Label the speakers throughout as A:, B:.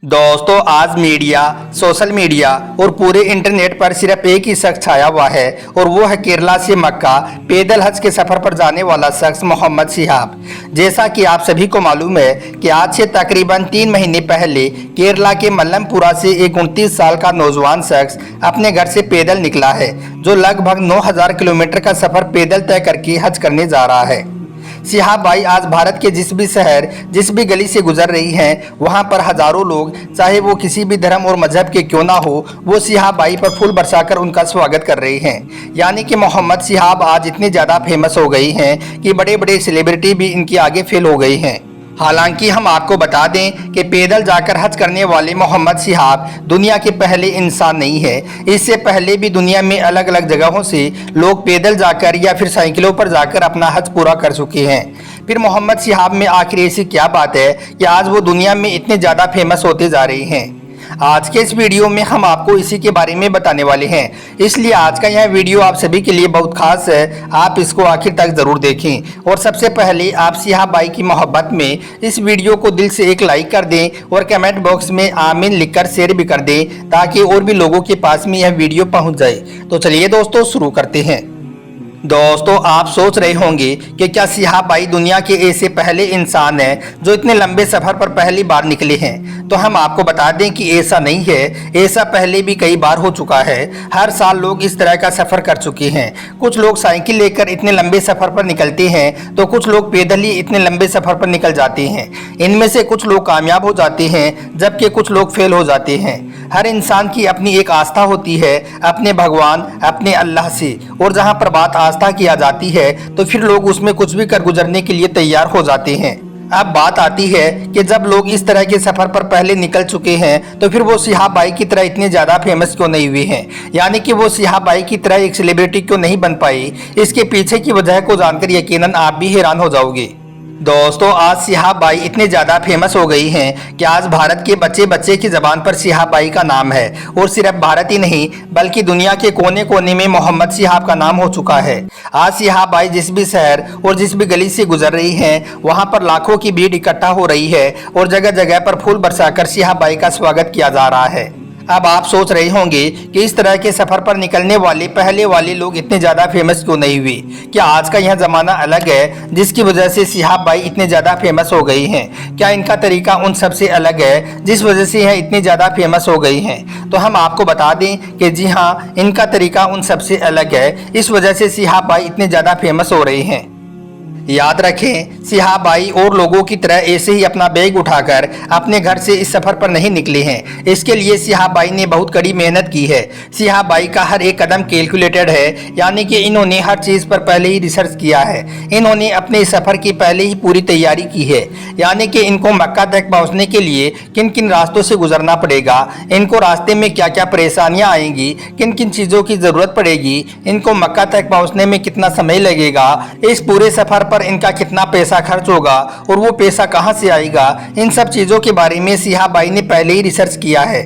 A: दोस्तों आज media, social media और पूरे इंटरनेट पर सिर्फ एक ही शख्स छाया हुआ है और वो है केरला से मक्का पैदल हज के सफर पर जाने वाला शख्स मोहम्मद शिहाब। जैसा कि आप सभी को मालूम है कि आज से तकरीबन 3 महीने पहले केरला के मल्लमपुरा से एक 29 साल का नौजवान शख्स अपने घर से पैदल निकला है, जो लगभग 9000 किलोमीटर का सफर पैदल तय करके हज करने जा रहा है। शिहाब भाई आज भारत के जिस भी शहर, जिस भी गली से गुजर रही हैं, वहां पर हजारों लोग, चाहे वो किसी भी धर्म और मजहब के क्यों ना हो, वो शिहाब भाई पर फूल बरसाकर उनका स्वागत कर रहे हैं। यानी कि मोहम्मद शिहाब आज इतने ज़्यादा फेमस हो गई हैं कि बड़े बड़े सेलिब्रिटी भी इनके आगे फेल हो गई हैं। हालांकि हम आपको बता दें कि पैदल जाकर हज करने वाले मोहम्मद शिहाब दुनिया के पहले इंसान नहीं है। इससे पहले भी दुनिया में अलग अलग जगहों से लोग पैदल जाकर या फिर साइकिलों पर जाकर अपना हज पूरा कर चुके हैं। फिर मोहम्मद शिहाब में आखिर ऐसी क्या बात है कि आज वो दुनिया में इतने ज़्यादा फेमस होते जा रहे हैं। आज के इस वीडियो में हम आपको इसी के बारे में बताने वाले हैं, इसलिए आज का यह वीडियो आप सभी के लिए बहुत खास है। आप इसको आखिर तक ज़रूर देखें और सबसे पहले आप शिहाब भाई की मोहब्बत में इस वीडियो को दिल से एक लाइक कर दें और कमेंट बॉक्स में आमीन लिखकर शेयर भी कर दें, ताकि और भी लोगों के पास में यह वीडियो पहुँच जाए। तो चलिए दोस्तों शुरू करते हैं। दोस्तों आप सोच रहे होंगे कि क्या शिहाब भाई दुनिया के ऐसे पहले इंसान हैं जो इतने लंबे सफ़र पर पहली बार निकले हैं। तो हम आपको बता दें कि ऐसा नहीं है, ऐसा पहले भी कई बार हो चुका है। हर साल लोग इस तरह का सफ़र कर चुके हैं। कुछ लोग साइकिल लेकर इतने लंबे सफ़र पर निकलते हैं, तो कुछ लोग पैदल ही इतने लंबे सफ़र पर निकल जाते हैं। इनमें से कुछ लोग कामयाब हो जाते हैं, जबकि कुछ लोग फेल हो जाते हैं। हर इंसान की अपनी एक आस्था होती है अपने भगवान, अपने अल्लाह से, और जहाँ पर बात आस्था की आ जाती है तो फिर लोग उसमें कुछ भी कर गुजरने के लिए तैयार हो जाते हैं। अब बात आती है कि जब लोग इस तरह के सफर पर पहले निकल चुके हैं तो फिर वो शिहाब भाई की तरह इतने ज्यादा फेमस क्यों नहीं हुए हैं, यानी कि वो शिहाब भाई की तरह एक सेलिब्रिटी क्यों नहीं बन पाई। इसके पीछे की वजह को जानकर यकीनन आप भी हैरान हो जाओगे। दोस्तों आज शिहाब भाई इतने ज़्यादा फेमस हो गई हैं कि आज भारत के बच्चे बच्चे की ज़बान पर शिहाब भाई का नाम है, और सिर्फ भारत ही नहीं बल्कि दुनिया के कोने कोने में मोहम्मद शिहाब का नाम हो चुका है। आज शिहाब भाई जिस भी शहर और जिस भी गली से गुजर रही हैं, वहां पर लाखों की भीड़ इकट्ठा हो रही है और जगह जगह पर फूल बरसाकर शिहाब भाई का स्वागत किया जा रहा है। अब आप सोच रहे होंगे कि इस तरह के सफ़र पर निकलने वाले पहले वाले लोग इतने ज़्यादा फेमस क्यों नहीं हुए। क्या आज का यह ज़माना अलग है जिसकी वजह से शिहाब भाई इतने ज़्यादा फेमस हो गई हैं? क्या इनका तरीका उन सब से अलग है जिस वजह से यह इतनी ज़्यादा फेमस हो गई हैं? तो हम आपको बता दें कि जी हाँ, इनका तरीका उन सब से अलग है। इस वजह से शिहाब भाई इतने ज़्यादा फेमस हो रहे हैं। याद रखें, शिहाब भाई और लोगों की तरह ऐसे ही अपना बैग उठाकर अपने घर से इस सफ़र पर नहीं निकले हैं। इसके लिए शिहाब भाई ने बहुत कड़ी मेहनत की है। शिहाब भाई का हर एक कदम कैलकुलेटेड है, यानी कि इन्होंने हर चीज़ पर पहले ही रिसर्च किया है। इन्होंने अपने सफ़र की पहले ही पूरी तैयारी की है, यानी कि इनको मक्का तक पहुँचने के लिए किन किन रास्तों से गुजरना पड़ेगा, इनको रास्ते में क्या क्या परेशानियाँ आएंगी, किन किन चीज़ों की ज़रूरत पड़ेगी, इनको मक्का तक पहुँचने में कितना समय लगेगा, इस पूरे सफ़र पर इनका कितना पैसा खर्च होगा और वो पैसा कहां से आएगा, इन सब चीजों के बारे में शिहाब भाई ने पहले ही रिसर्च किया है।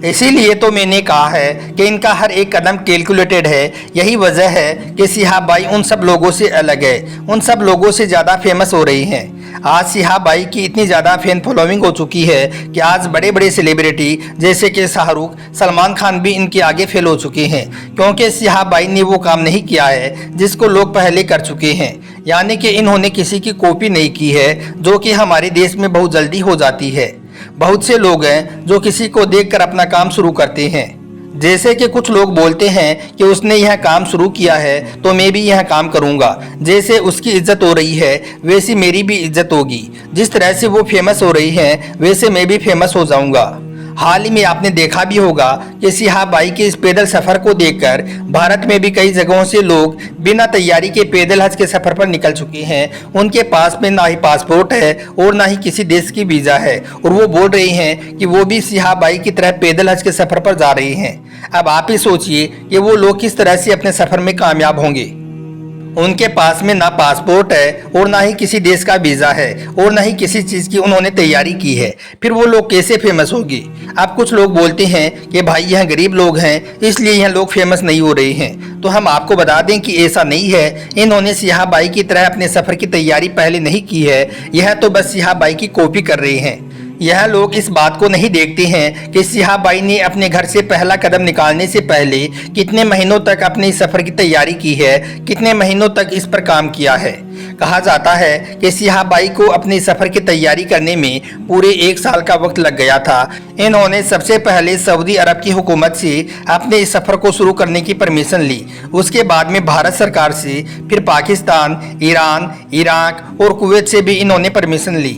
A: इसीलिए तो मैंने कहा है कि इनका हर एक कदम कैलकुलेटेड है। यही वजह है कि शिहाब भाई उन सब लोगों से अलग है, उन सब लोगों से ज़्यादा फेमस हो रही हैं। आज शिहाब भाई की इतनी ज़्यादा फैन फॉलोइंग हो चुकी है कि आज बड़े बड़े सेलिब्रिटी जैसे कि शाहरुख, सलमान खान भी इनके आगे फेल हो चुके हैं, क्योंकि शिहाब भाई ने वो काम नहीं किया है जिसको लोग पहले कर चुके हैं। यानी कि इन्होंने किसी की कॉपी नहीं की है, जो कि हमारे देश में बहुत जल्दी हो जाती है। बहुत से लोग हैं जो किसी को देखकर अपना काम शुरू करते हैं। जैसे कि कुछ लोग बोलते हैं कि उसने यह काम शुरू किया है तो मैं भी यह काम करूंगा। जैसे उसकी इज्जत हो रही है वैसी मेरी भी इज्जत होगी। जिस तरह से वो फेमस हो रही हैं वैसे मैं भी फेमस हो जाऊंगा। हाल ही में आपने देखा भी होगा कि शिहाब भाई के इस पैदल सफ़र को देखकर भारत में भी कई जगहों से लोग बिना तैयारी के पैदल हज के सफ़र पर निकल चुके हैं। उनके पास में ना ही पासपोर्ट है और ना ही किसी देश की वीज़ा है, और वो बोल रहे हैं कि वो भी शिहाब भाई की तरह पैदल हज के सफ़र पर जा रहे हैं। अब आप ही सोचिए कि वो लोग किस तरह से अपने सफ़र में कामयाब होंगे। उनके पास में ना पासपोर्ट है और ना ही किसी देश का वीज़ा है और ना ही किसी चीज़ की उन्होंने तैयारी की है, फिर वो लोग कैसे फेमस होगी। अब कुछ लोग बोलते हैं कि भाई यह गरीब लोग हैं इसलिए यह लोग फेमस नहीं हो रहे हैं। तो हम आपको बता दें कि ऐसा नहीं है। इन्होंने शिहाब भाई की तरह अपने सफ़र की तैयारी पहले नहीं की है, यह तो बस शिहाब भाई की कॉपी कर रहे हैं। यह लोग इस बात को नहीं देखते हैं कि सिहाब भाई ने अपने घर से पहला कदम निकालने से पहले कितने महीनों तक अपने इस सफर की तैयारी की है, कितने महीनों तक इस पर काम किया है। कहा जाता है कि सिहाब भाई को अपने सफर की तैयारी करने में पूरे 1 साल का वक्त लग गया था। इन्होंने सबसे पहले सऊदी अरब की हुकूमत से अपने इस सफर को शुरू करने की परमिशन ली, उसके बाद में भारत सरकार से, फिर पाकिस्तान, ईरान, इराक और कुवैत से भी इन्होंने परमिशन ली,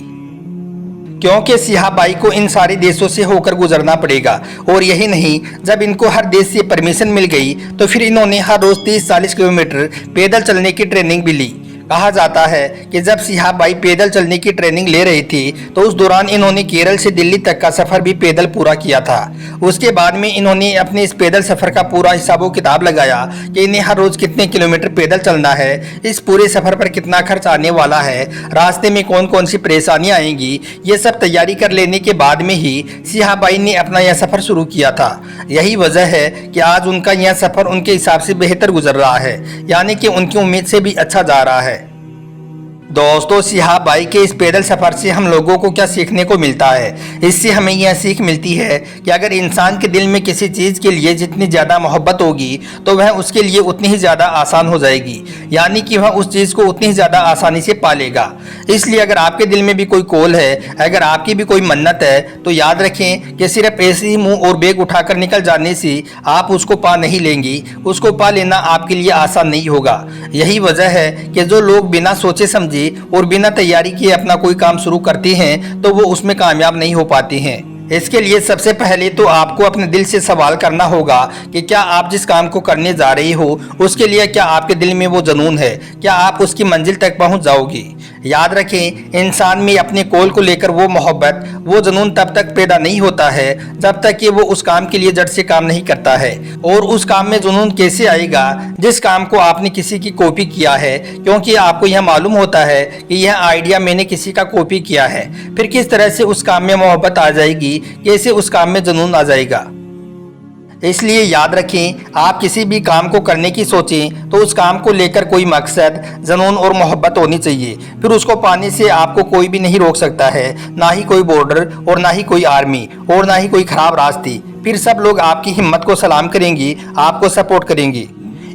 A: क्योंकि सिहाब भाई को इन सारे देशों से होकर गुजरना पड़ेगा। और यही नहीं, जब इनको हर देश से परमिशन मिल गई तो फिर इन्होंने हर रोज 30-40 किलोमीटर पैदल चलने की ट्रेनिंग भी ली। कहा जाता है कि जब सिहाब भाई पैदल चलने की ट्रेनिंग ले रहे थे तो उस दौरान इन्होंने केरल से दिल्ली तक का सफर भी पैदल पूरा किया था। उसके बाद में इन्होंने अपने इस पैदल सफर का पूरा हिसाब किताब लगाया कि इन्हें हर रोज कितने किलोमीटर पैदल चलना है, इस पूरे सफर पर कितना खर्च आने वाला है, रास्ते में कौन कौन सी परेशानियां आएंगी। ये सब तैयारी कर लेने के बाद में ही सिहाब भाई ने अपना यह सफर शुरू किया था। यही वजह है कि आज उनका यह सफर उनके हिसाब से बेहतर गुजर रहा है, यानी कि उनकी उम्मीद से भी अच्छा जा रहा है। दोस्तों, सिहाब भाई के इस पैदल सफर से हम लोगों को क्या सीखने को मिलता है? इससे हमें यह सीख मिलती है कि अगर इंसान के दिल में किसी चीज़ के लिए जितनी ज़्यादा मोहब्बत होगी तो वह उसके लिए उतनी ही ज़्यादा आसान हो जाएगी, यानी कि वह उस चीज़ को उतनी ही ज़्यादा आसानी से पा लेगा। इसलिए अगर आपके दिल में भी कोई कौल है, अगर आपकी भी कोई मन्नत है, तो याद रखें कि सिर्फ ऐसे ही मुँह और बेग उठाकर निकल जाने से आप उसको पा नहीं लेंगी। उसको पा लेना आपके लिए आसान नहीं होगा। यही वजह है कि जो लोग बिना सोचे समझे और बिना तैयारी किए अपना कोई काम शुरू करते हैं तो वो उसमें कामयाब नहीं हो पाते हैं। इसके लिए सबसे पहले तो आपको अपने दिल से सवाल करना होगा कि क्या आप जिस काम को करने जा रही हो उसके लिए क्या आपके दिल में वो जुनून है, क्या आप उसकी मंजिल तक पहुंच जाओगी। याद रखें, इंसान में अपने कौल को लेकर वो मोहब्बत, वो जुनून तब तक पैदा नहीं होता है जब तक कि वो उस काम के लिए जड़ से काम नहीं करता है। और उस काम में जुनून कैसे आएगा जिस काम को आपने किसी की कॉपी किया है, क्योंकि आपको यह मालूम होता है कि यह आइडिया मैंने किसी का कॉपी किया है। फिर किस तरह से उस काम में मोहब्बत आ जाएगी, कैसे उस काम में जुनून आ जाएगा। इसलिए याद रखें, आप किसी भी काम को करने की सोचें तो उस काम को लेकर कोई मकसद, जुनून और मोहब्बत होनी चाहिए। फिर उसको पाने से आपको कोई भी नहीं रोक सकता है, ना ही कोई बॉर्डर और ना ही कोई आर्मी और ना ही कोई खराब रास्ते। फिर सब लोग आपकी हिम्मत को सलाम करेंगी, आपको सपोर्ट करेंगी।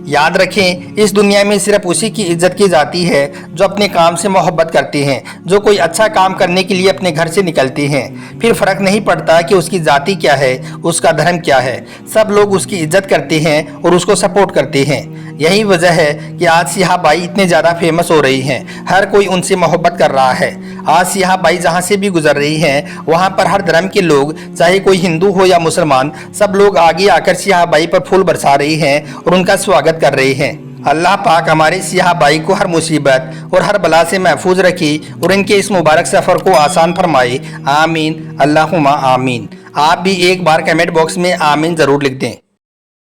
A: याद रखें, इस दुनिया में सिर्फ उसी की इज्जत की जाती है जो अपने काम से मोहब्बत करते हैं, जो कोई अच्छा काम करने के लिए अपने घर से निकलते हैं। फिर फर्क नहीं पड़ता कि उसकी जाति क्या है, उसका धर्म क्या है, सब लोग उसकी इज्जत करते हैं और उसको सपोर्ट करते हैं। यही वजह है कि आज सिहाब भाई इतने ज़्यादा फेमस हो रही हैं, हर कोई उनसे मोहब्बत कर रहा है। आज सिहाब भाई जहाँ से भी गुजर रही हैं वहाँ पर हर धर्म के लोग, चाहे कोई हिंदू हो या मुसलमान, सब लोग आगे आकर सिहाब भाई पर फूल बरसा रही हैं और उनका स्वागत कर रहे हैं। अल्लाह पाक हमारे सिहाब भाई को हर मुसीबत और हर बला से महफूज रखे और इनके इस मुबारक सफ़र को आसान फरमाए। आमीन, अल्लाहुम्मा आमीन। आप भी एक बार कमेंट बॉक्स में आमीन ज़रूर लिख दें।